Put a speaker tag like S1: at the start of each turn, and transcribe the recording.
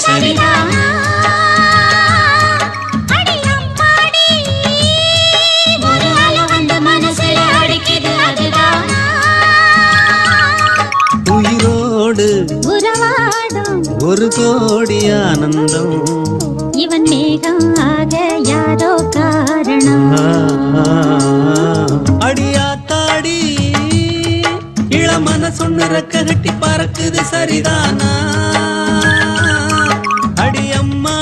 S1: சரிதானா உறவாடும்
S2: ஒரு கோடி ஆனந்தம்
S1: இவன் மேகம் ஆக யாரோ காரணம்
S2: அடியாத்தாடி இளமன சொன்ன ரெக்க கட்டி பறக்குது சரிதானா அடியம்மா